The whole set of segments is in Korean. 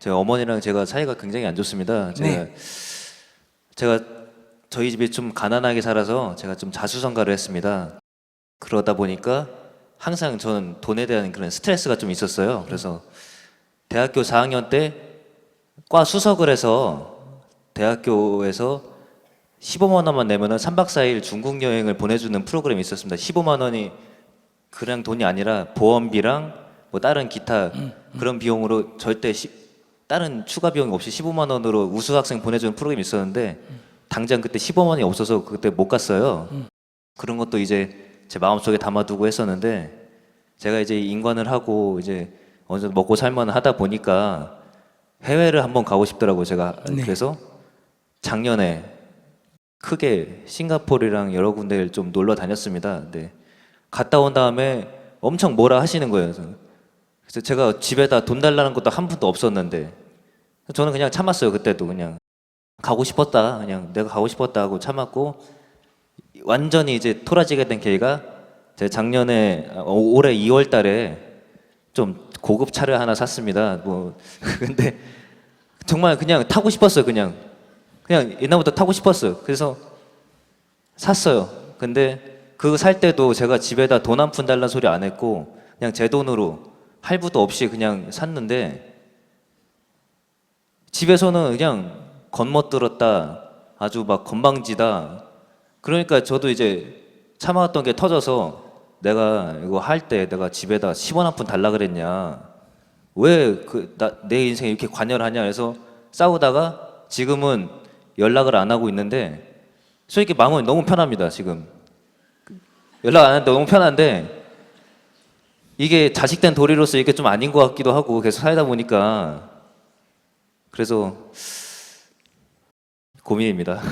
제 어머니랑 제가 사이가 굉장히 안 좋습니다. 네. 제가 저희 집이 좀 가난하게 살아서 제가 좀 자수성가를 했습니다. 그러다 보니까 항상 저는 돈에 대한 그런 스트레스가 좀 있었어요. 그래서 대학교 4학년 때 과 수석을 해서 대학교에서 15만 원만 내면은 3박 4일 중국 여행을 보내주는 프로그램이 있었습니다. 15만 원이 그냥 돈이 아니라 보험비랑 뭐 다른 기타 그런 비용으로 절대 다른 추가 비용 없이 15만 원으로 우수 학생 보내주는 프로그램이 있었는데 당장 그때 15만 원이 없어서 그때 못 갔어요. 그런 것도 이제 제 마음속에 담아두고 했었는데 제가 이제 인관을 하고 이제 어느 정도 먹고 살만 하다 보니까 해외를 한번 가고 싶더라고요. 제가 네. 그래서 작년에 크게 싱가포르랑 여러 군데를 좀 놀러 다녔습니다. 근데 갔다 온 다음에 엄청 뭐라 하시는 거예요. 그래서 제가 집에다 돈 달라는 것도 한 푼도 없었는데 저는 그냥 참았어요. 그때도 그냥 가고 싶었다. 그냥 내가 가고 싶었다 하고 참았고 완전히 이제 토라지게 된 계기가 제가 작년에 올해 2월 달에 좀 고급 차를 하나 샀습니다. 뭐 근데 정말 그냥 타고 싶었어요. 그냥 옛날부터 타고 싶었어요. 그래서 샀어요. 근데 그거 살 때도 제가 집에다 돈 한 푼 달라는 소리 안 했고 그냥 제 돈으로 할부도 없이 그냥 샀는데 집에서는 그냥 겉멋들었다 아주 막 건방지다. 그러니까 저도 이제 참아왔던 게 터져서 내가 이거 할 때 내가 집에다 10원 한 푼 달라 그랬냐. 왜 내 인생에 이렇게 관여를 하냐 해서 싸우다가 지금은 연락을 안 하고 있는데 솔직히 마음은 너무 편합니다. 지금 연락 안 하는데 너무 편한데 이게 자식된 도리로서 이게 좀 아닌 것 같기도 하고 계속 살다 보니까 그래서 고민입니다.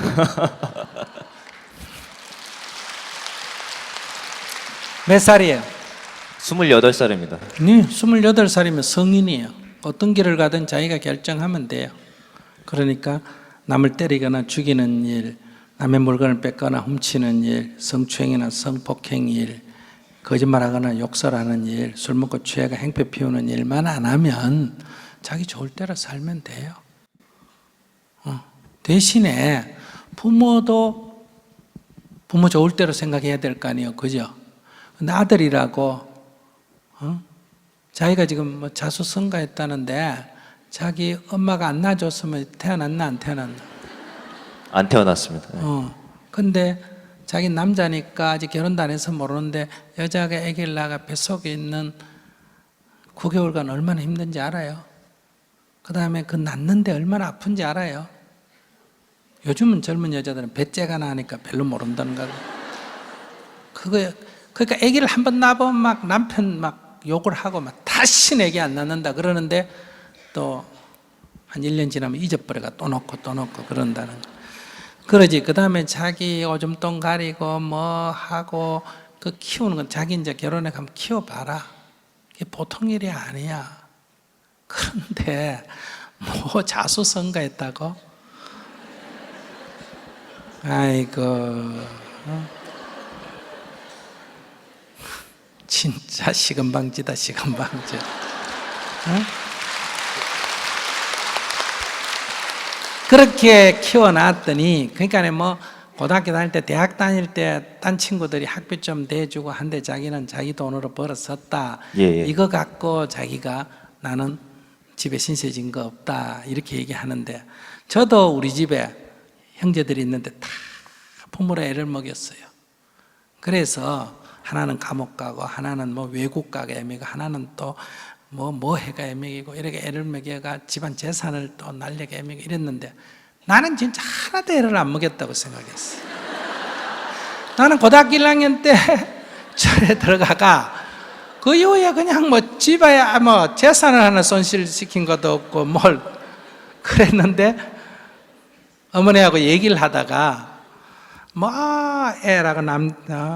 몇 살이에요? 28살입니다. 네, 28살이면 성인이에요. 어떤 길을 가든 자기가 결정하면 돼요. 그러니까 남을 때리거나 죽이는 일, 남의 물건을 뺏거나 훔치는 일, 성추행이나 성폭행 일, 거짓말하거나 욕설하는 일, 술 먹고 취해가 행패 피우는 일만 안 하면 자기 좋을 대로 살면 돼요. 대신에 부모도 부모 좋을 대로 생각해야 될 거 아니에요. 그죠? 근데 아들이라고 자기가 지금 뭐 자수성가했다는데 자기 엄마가 안 낳아줬으면 태어났나 안 태어났나? 안 태어났습니다. 근데 자기 남자니까 아직 결혼도 안 해서 모르는데 여자가 아기를 낳아 뱃속에 있는 9개월간 얼마나 힘든지 알아요? 그 다음에 그 낳는데 얼마나 아픈지 알아요? 요즘은 젊은 여자들은 배째가 나니까 별로 모른다는 거고. 그러니까 아기를 한번 낳아보면 막 남편 막 욕을 하고 막 다시 애기 안 낳는다 그러는데 또 한 1년 지나면 잊어버려가 또 놓고 그런다는 거. 그러지. 그 다음에 자기 오줌똥 가리고 뭐 하고 그 키우는 건 자기 이제 결혼해 가면 키워봐라. 이게 보통 일이 아니야. 그런데 뭐 자수성가했다고? 아이고. 진짜 시금방지다, 시금방지. 그렇게 키워놨더니, 그러니까 뭐, 고등학교 다닐 때, 대학 다닐 때, 딴 친구들이 학비 좀 대주고 한데 자기는 자기 돈으로 벌었었다. 예. 이거 갖고 자기가 나는 집에 신세 진 거 없다. 이렇게 얘기하는데, 저도 우리 집에 형제들이 있는데 다 부모로 애를 먹였어요. 그래서 하나는 감옥 가고, 하나는 뭐 외국 가게 애매고, 하나는 또 뭐 해가 애매이고, 이렇게 애를 먹여가 집안 재산을 또 날려가 애매이고 이랬는데, 나는 진짜 하나도 애를 안 먹였다고 생각했어요. 나는 고등학교 1학년 때 절에 들어가가, 그 이후에 그냥 뭐 집에 뭐 재산을 하나 손실시킨 것도 없고, 뭘 그랬는데, 어머니하고 얘기를 하다가, 뭐 애라고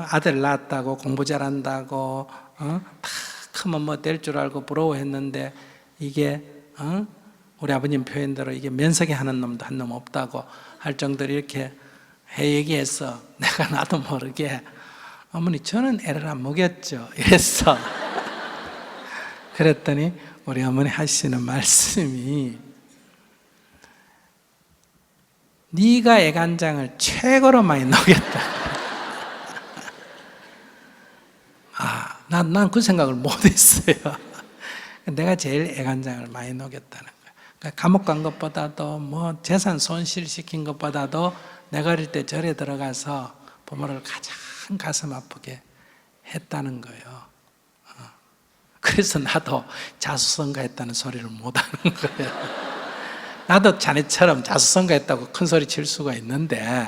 아들 낳았다고 공부 잘한다고 다 크면 뭐 될 줄 알고 부러워했는데 이게 우리 아버님 표현대로 이게 면석이 하는 놈도 한 놈 없다고 할 정도로 이렇게 얘기해서 내가 나도 모르게 어머니 저는 애를 안 먹였죠 이랬어. 그랬더니 우리 어머니 하시는 말씀이 네가 애간장을 최고로 많이 녹였다. 난 그 생각을 못했어요. 내가 제일 애간장을 많이 녹였다는 거예요. 그러니까 감옥 간 것보다도 뭐 재산 손실시킨 것보다도 내가 어릴 때 절에 들어가서 부모를 가장 가슴 아프게 했다는 거예요. 그래서 나도 자수성가했다는 소리를 못하는 거예요. 나도 자네처럼 자수성가했다고 큰 소리 칠 수가 있는데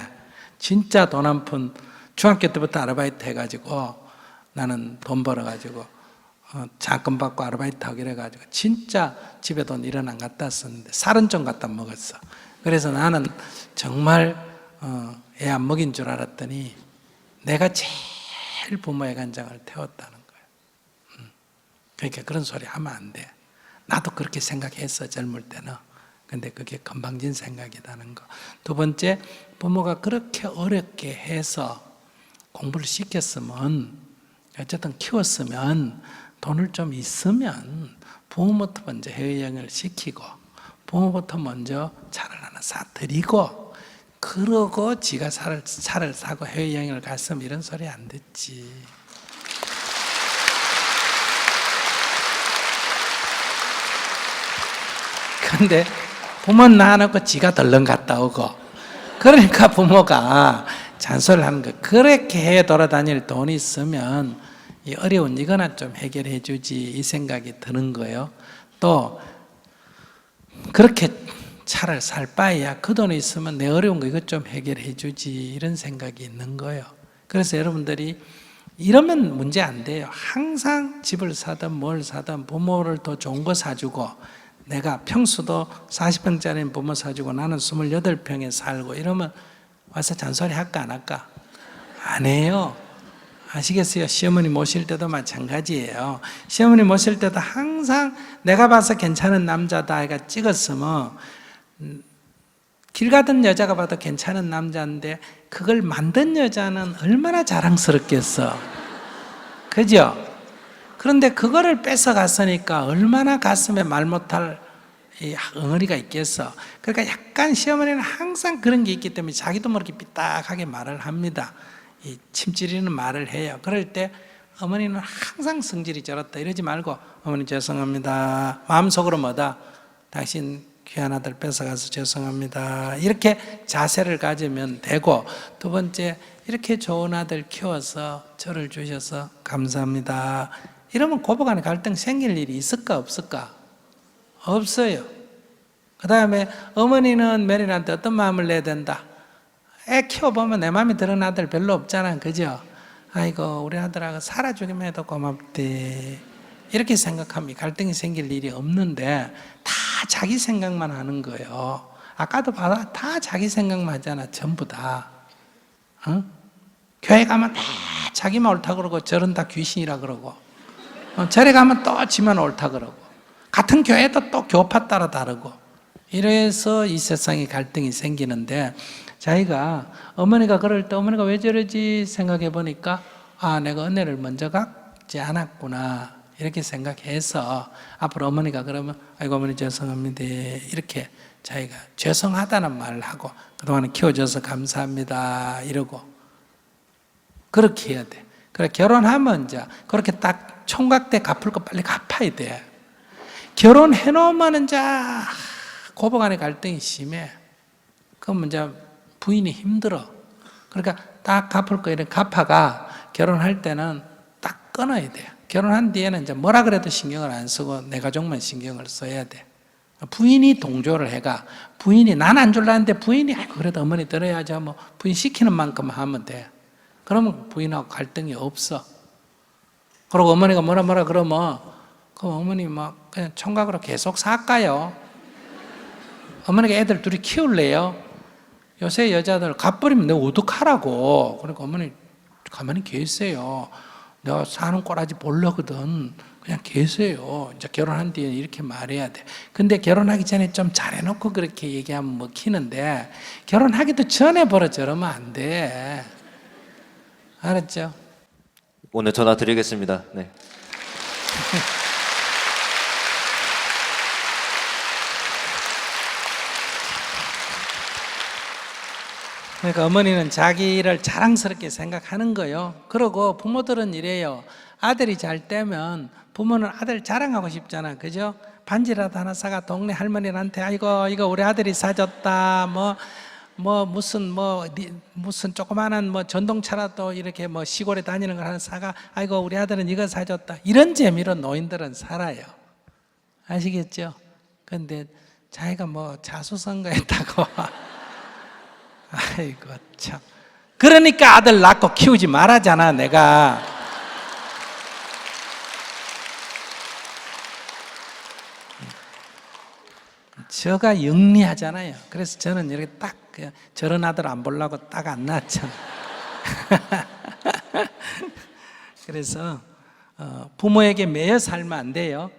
진짜 돈 한 푼 중학교 때부터 아르바이트 해가지고 나는 돈 벌어가지고 장학금 받고 아르바이트 하고 이래가지고 진짜 집에 돈 1원 안 갖다 썼는데 살은 좀 갖다 먹었어. 그래서 나는 정말 애 안 먹인 줄 알았더니 내가 제일 부모의 간장을 태웠다는 거예요. 그러니까 그런 소리 하면 안 돼. 나도 그렇게 생각했어, 젊을 때는. 근데 그게 건방진 생각이라는 거. 두 번째, 부모가 그렇게 어렵게 해서 공부를 시켰으면, 어쨌든 키웠으면 돈을 좀 있으면 부모부터 먼저 해외여행을 시키고 부모부터 먼저 차를 하나 사드리고 그러고 지가 차를 사고 해외여행을 갔으면 이런 소리 안 듣지. 근데 부모는 낳아놓고 지가 덜렁 갔다 오고 그러니까 부모가 잔소리를 하는 거. 그렇게 해외 돌아다닐 돈이 있으면 이 어려운 이거나 좀 해결해 주지 이 생각이 드는 거예요. 또 그렇게 차를 살 바에야 그 돈이 있으면 내 어려운 거 이것 좀 해결해 주지 이런 생각이 있는 거예요. 그래서 여러분들이 이러면 문제 안 돼요. 항상 집을 사든 뭘 사든 부모를 더 좋은 거 사주고 내가 평수도 40평짜리 부모 사주고 나는 28평에 살고 이러면 와서 잔소리 할까 안 할까? 안 해요. 아시겠어요? 시어머니 모실 때도 마찬가지예요. 시어머니 모실 때도 항상 내가 봐서 괜찮은 남자다 해가 찍었으면 길 가던 여자가 봐도 괜찮은 남자인데 그걸 만든 여자는 얼마나 자랑스럽겠어. 그죠? 그런데 그거를 뺏어갔으니까 얼마나 가슴에 말 못할 이 엉어리가 있겠어. 그러니까 약간 시어머니는 항상 그런 게 있기 때문에 자기도 모르게 삐딱하게 말을 합니다. 이 침찌르는 말을 해요. 그럴 때 어머니는 항상 성질이 저렇다 이러지 말고 어머니 죄송합니다. 마음속으로 뭐다? 당신 귀한 아들 뺏어가서 죄송합니다. 이렇게 자세를 가지면 되고 두 번째 이렇게 좋은 아들 키워서 저를 주셔서 감사합니다. 이러면 고부간에 갈등 생길 일이 있을까 없을까? 없어요. 그 다음에 어머니는 며느리한테 어떤 마음을 내야 된다? 애 키워보면 내 마음에 드는 아들 별로 없잖아. 그죠? 아이고 우리 아들하고 살아주기만 해도 고맙대. 이렇게 생각하면 갈등이 생길 일이 없는데 다 자기 생각만 하는 거예요. 아까도 봐라. 다 자기 생각만 하잖아. 전부 다. 어? 교회 가면 다 자기만 옳다 그러고 저런 다 귀신이라 그러고 절에 가면 또 지만 옳다 그러고 같은 교회도 또 교파 따라 다르고 이래서 이 세상에 갈등이 생기는데 자기가 어머니가 그럴 때 어머니가 왜 저러지 생각해 보니까 아 내가 은혜를 먼저 갖지 않았구나 이렇게 생각해서 앞으로 어머니가 그러면 아이고 어머니 죄송합니다 이렇게 자기가 죄송하다는 말을 하고 그동안에 키워줘서 감사합니다 이러고 그렇게 해야 돼. 그래 결혼하면 이제 그렇게 딱 총각 때 갚을 거 빨리 갚아야 돼. 결혼해 놓으면 이제 고부간의 갈등이 심해. 그럼 이제 부인이 힘들어. 그러니까 딱 갚을 거 이렇게 갚아가 결혼할 때는 딱 끊어야 돼. 결혼한 뒤에는 이제 뭐라 그래도 신경을 안 쓰고 내 가족만 신경을 써야 돼. 부인이 동조를 해가 부인이 난 안 줄라는데 부인이 아이고 그래도 어머니 들어야죠. 뭐 부인 시키는 만큼 하면 돼. 그러면 부인하고 갈등이 없어. 그리고 어머니가 뭐라 그러면 그 어머니 막 그냥 총각으로 계속 살까요? 어머니가 애들 둘이 키울래요? 요새 여자들 갚버리면 내가 어떡하라고. 그러니까 어머니 가만히 계세요. 내가 사는 꼬라지 보려거든. 그냥 계세요. 이제 결혼한 뒤에 이렇게 말해야 돼. 근데 결혼하기 전에 좀 잘해놓고 그렇게 얘기하면 먹히는데 결혼하기도 전에 벌어 저러면 안 돼. 알았죠? 오늘 전화 드리겠습니다. 네. 그러니까 어머니는 자기를 자랑스럽게 생각하는 거예요. 그러고 부모들은 이래요. 아들이 잘 되면 부모는 아들 자랑하고 싶잖아. 그죠? 반지라도 하나 사가 동네 할머니한테 아이고 이거 우리 아들이 사줬다. 무슨 조그마한 전동차라도 이렇게 시골에 다니는 걸 하나 사가 아이고 우리 아들은 이거 사줬다. 이런 재미로 노인들은 살아요. 아시겠죠? 근데 자기가 자수성가했다고 아이고 참. 그러니까 아들 낳고 키우지 말아잖아 내가. 저가 영리하잖아요. 그래서 저는 이렇게 딱 저런 아들 안 보려고 딱 안 낳았잖아. 그래서 부모에게 매여 살면 안 돼요.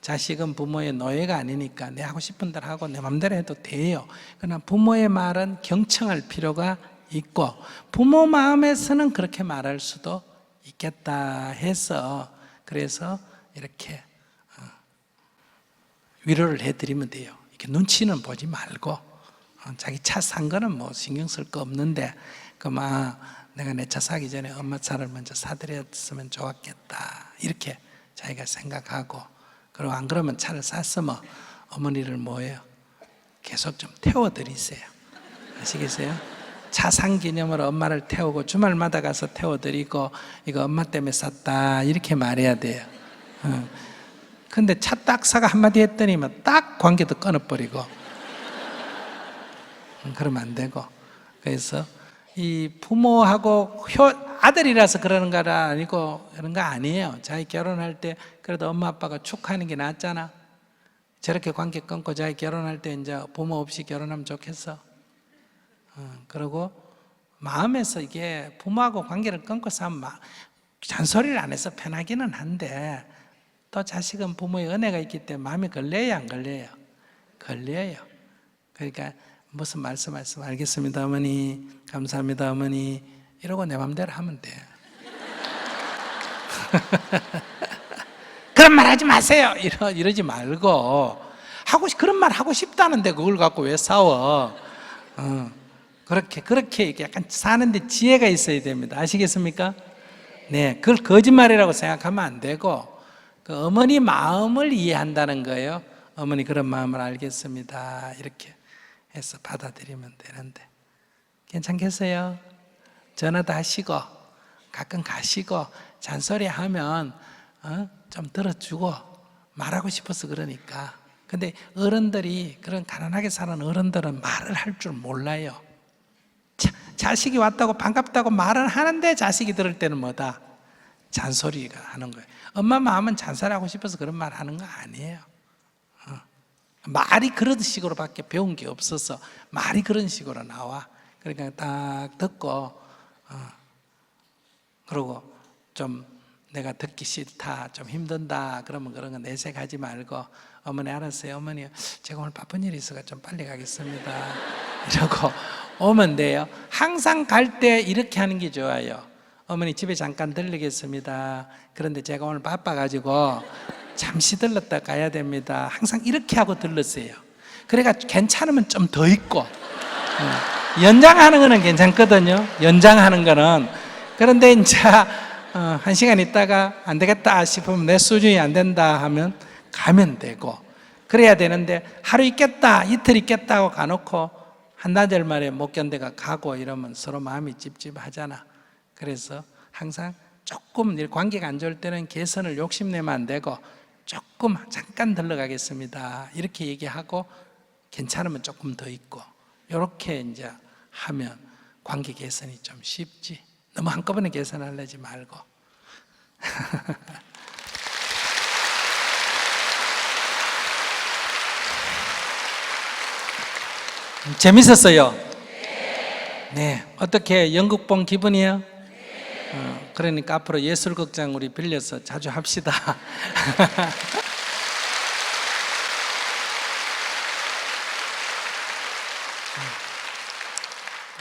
자식은 부모의 노예가 아니니까 내 하고 싶은 대로 하고 내 마음대로 해도 돼요. 그러나 부모의 말은 경청할 필요가 있고 부모 마음에서는 그렇게 말할 수도 있겠다 해서 그래서 이렇게 위로를 해드리면 돼요. 이렇게 눈치는 보지 말고 자기 차 산 거는 신경 쓸 거 없는데 내가 내 차 사기 전에 엄마 차를 먼저 사드렸으면 좋았겠다 이렇게 자기가 생각하고 그리고 안 그러면 차를 샀으면 어머니를 뭐예요? 계속 좀 태워드리세요. 아시겠어요? 차 산 기념으로 엄마를 태우고 주말마다 가서 태워드리고 이거 엄마 때문에 샀다 이렇게 말해야 돼요. 근데 차 딱 사가 한마디 했더니 딱 관계도 끊어버리고 그러면 안 되고 그래서 이 부모하고 아들이라서 그러는 거라 아니고 그런 거 아니에요. 자기 결혼할 때 그래도 엄마 아빠가 축하하는 게 낫잖아. 저렇게 관계 끊고 자기 결혼할 때 이제 부모 없이 결혼하면 좋겠어. 그리고 마음에서 이게 부모하고 관계를 끊고 사면 잔소리를 안 해서 편하기는 한데 또 자식은 부모의 은혜가 있기 때문에 마음에 걸려요 안 걸려요? 걸려요. 그러니까 무슨 말씀 알겠습니다 어머니 감사합니다 어머니 이러고 내 맘대로 하면 돼. 그런 말 하지 마세요 이러지 말고 그런 말 하고 싶다는데 그걸 갖고 왜 싸워? 그렇게 약간 사는데 지혜가 있어야 됩니다. 아시겠습니까? 네, 그걸 거짓말이라고 생각하면 안 되고 그 어머니 마음을 이해한다는 거예요. 어머니 그런 마음을 알겠습니다 이렇게 해서 받아들이면 되는데 괜찮겠어요? 전화도 하시고 가끔 가시고 잔소리하면 좀 들어주고 말하고 싶어서 그러니까. 근데 어른들이 그런 가난하게 사는 어른들은 말을 할 줄 몰라요. 자식이 왔다고 반갑다고 말은 하는데 자식이 들을 때는 뭐다? 잔소리가 하는 거예요. 엄마 마음은 잔소리하고 싶어서 그런 말 하는 거 아니에요. 말이 그런 식으로밖에 배운 게 없어서 말이 그런 식으로 나와. 그러니까 딱 듣고 그러고 좀 내가 듣기 싫다 좀 힘든다 그러면 그런 거 내색하지 말고 어머니 알았어요 어머니 제가 오늘 바쁜 일이 있어서 좀 빨리 가겠습니다 이러고 오면 돼요. 항상 갈 때 이렇게 하는 게 좋아요. 어머니 집에 잠깐 들르겠습니다. 그런데 제가 오늘 바빠가지고 잠시 들렀다 가야 됩니다. 항상 이렇게 하고 들르세요. 그래가 괜찮으면 좀 더 있고 연장하는 거는 괜찮거든요. 연장하는 거는. 그런데 이제 1시간 있다가 안 되겠다 싶으면 내 수준이 안 된다 하면 가면 되고 그래야 되는데 하루 있겠다 이틀 있겠다 하고 가놓고 한나절 만에 못 견뎌가 가고 이러면 서로 마음이 찝찝하잖아. 그래서 항상 조금 관계가 안 좋을 때는 개선을 욕심내면 안 되고 조금 잠깐 들러가겠습니다 이렇게 얘기하고 괜찮으면 조금 더 있고 이렇게 이제 하면 관계 개선이 좀 쉽지. 너무 한꺼번에 개선하려지 말고. 재밌었어요? 네. 어떻게 연극 본 기분이에요? 그러니까 앞으로 예술극장 우리 빌려서 자주 합시다.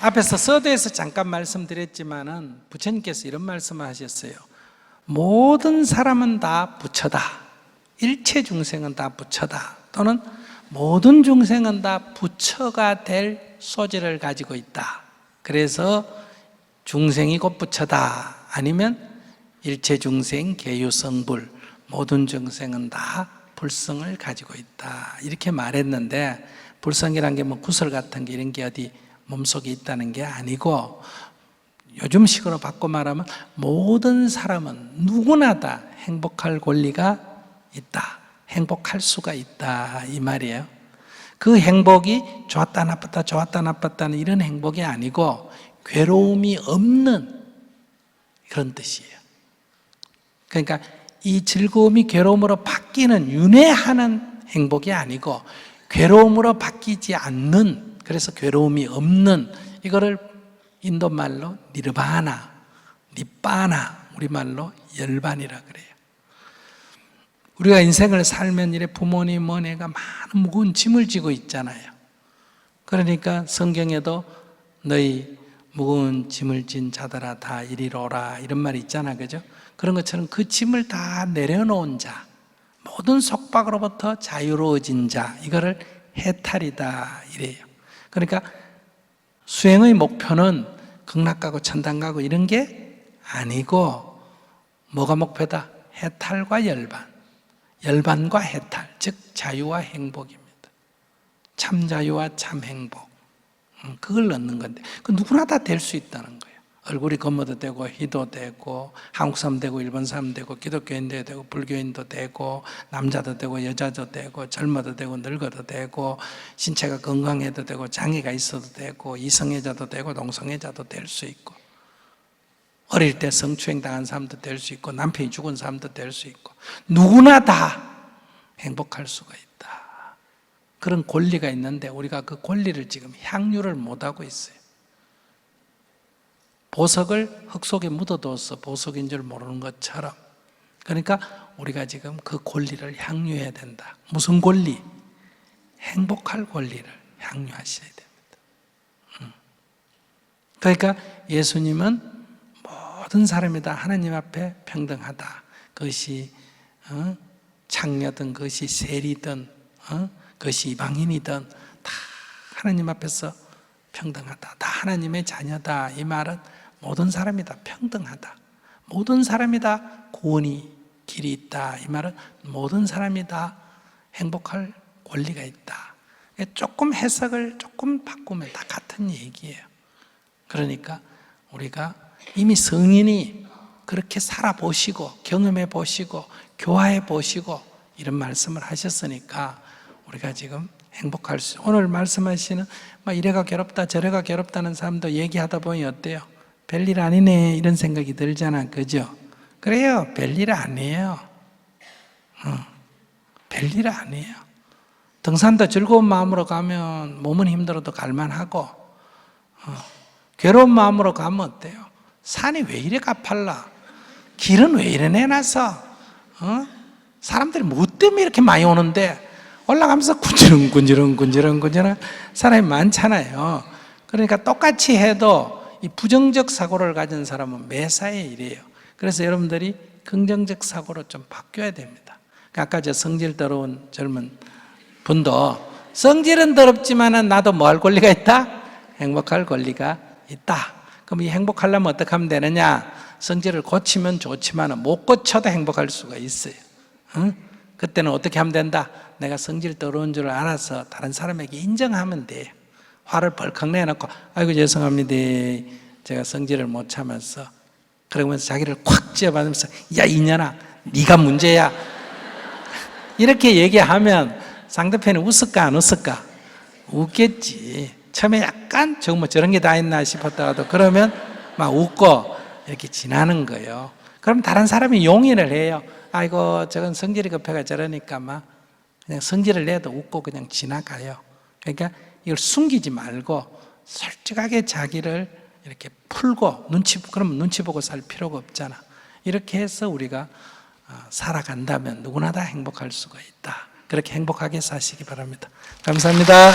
앞에서 서두에서 잠깐 말씀드렸지만은 부처님께서 이런 말씀을 하셨어요. 모든 사람은 다 부처다. 일체 중생은 다 부처다. 또는 모든 중생은 다 부처가 될 소질을 가지고 있다. 그래서 중생이 곧 부처다. 아니면 일체 중생 개유성불, 모든 중생은 다 불성을 가지고 있다. 이렇게 말했는데, 불성이란 게 뭐 구설 같은 게 이런 게 어디 몸속에 있다는 게 아니고, 요즘 식으로 바꿔 말하면 모든 사람은 누구나 다 행복할 권리가 있다. 행복할 수가 있다. 이 말이에요. 그 행복이 좋았다 나빴다 좋았다 나빴다는 이런 행복이 아니고 괴로움이 없는 그런 뜻이에요. 그러니까 이 즐거움이 괴로움으로 바뀌는 윤회하는 행복이 아니고 괴로움으로 바뀌지 않는, 그래서 괴로움이 없는, 이거를 인도말로 니르바나, 니빠나, 우리말로 열반이라 그래요. 우리가 인생을 살면 이래 부모님, 어머니가 많은 무거운 짐을 지고 있잖아요. 그러니까 성경에도 너희 무거운 짐을 진 자들아 다 이리로 오라, 이런 말이 있잖아, 그죠? 그런 것처럼 그 짐을 다 내려놓은 자, 모든 속박으로부터 자유로워진 자, 이거를 해탈이다 이래요. 그러니까 수행의 목표는 극락 가고 천당 가고 이런 게 아니고 뭐가 목표다? 해탈과 열반, 열반과 해탈, 즉 자유와 행복입니다. 참 자유와 참 행복, 그걸 넣는 건데 그 누구나 다 될 수 있다는 거예요. 얼굴이 검어도 되고 희도 되고 한국 사람 되고 일본 사람 되고 기독교인도 되고 불교인도 되고 남자도 되고 여자도 되고 젊어도 되고 늙어도 되고 신체가 건강해도 되고 장애가 있어도 되고 이성애자도 되고 동성애자도 될 수 있고 어릴 때 성추행 당한 사람도 될 수 있고 남편이 죽은 사람도 될 수 있고 누구나 다 행복할 수가 있다. 그런 권리가 있는데 우리가 그 권리를 지금 향유를 못하고 있어요. 보석을 흙 속에 묻어둬서 보석인 줄 모르는 것처럼. 그러니까 우리가 지금 그 권리를 향유해야 된다. 무슨 권리? 행복할 권리를 향유하셔야 됩니다. 그러니까 예수님은 모든 사람이 다 하나님 앞에 평등하다. 그것이 창녀든 그것이 세리든 그것이 이방인이든 다 하나님 앞에서 평등하다. 다 하나님의 자녀다. 이 말은 모든 사람이 다 평등하다. 모든 사람이 다 구원이 길이 있다. 이 말은 모든 사람이 다 행복할 권리가 있다. 조금 해석을 조금 바꾸면 다 같은 얘기예요. 그러니까 우리가 이미 성인이 그렇게 살아보시고 경험해 보시고 교화해 보시고 이런 말씀을 하셨으니까 우리가 지금 행복할 수, 오늘 말씀하시는 막 이래가 괴롭다 저래가 괴롭다는 사람도 얘기하다 보니 어때요? 별일 아니네 이런 생각이 들잖아, 그죠? 그래요, 별일 아니에요. 별일 아니에요. 등산도 즐거운 마음으로 가면 몸은 힘들어도 갈만하고 괴로운 마음으로 가면 어때요? 산이 왜 이래 가팔라? 길은 왜 이래 내놔서? 사람들이 뭐 때문에 이렇게 많이 오는데 올라가면서 군지렁 사람이 많잖아요. 그러니까 똑같이 해도 이 부정적 사고를 가진 사람은 매사에 이래요. 그래서 여러분들이 긍정적 사고로 좀 바뀌어야 됩니다. 아까 저 성질 더러운 젊은 분도 성질은 더럽지만 나도 뭐 할 권리가 있다? 행복할 권리가 있다. 그럼 이 행복하려면 어떻게 하면 되느냐? 성질을 고치면 좋지만 못 고쳐도 행복할 수가 있어요. 그때는 어떻게 하면 된다? 내가 성질 더러운 줄 알아서 다른 사람에게 인정하면 돼요. 화를 벌컥 내놓고 아이고 죄송합니다. 제가 성질을 못 참아서. 그러면서 자기를 콱 쥐어받으면서 야 이년아 네가 문제야. 이렇게 얘기하면 상대편이 웃을까 안 웃을까? 웃겠지. 처음에 약간 정말 저런 게 다 있나 싶었다가도 그러면 막 웃고 이렇게 지나는 거예요. 그럼 다른 사람이 용인을 해요. 아이고 저건 성질이 급해가 저러니까 막 그냥 성질을 내도 웃고 그냥 지나가요. 그러니까 이걸 숨기지 말고 솔직하게 자기를 이렇게 풀고 그러면 눈치 보고 살 필요가 없잖아. 이렇게 해서 우리가 살아간다면 누구나 다 행복할 수가 있다. 그렇게 행복하게 사시기 바랍니다. 감사합니다.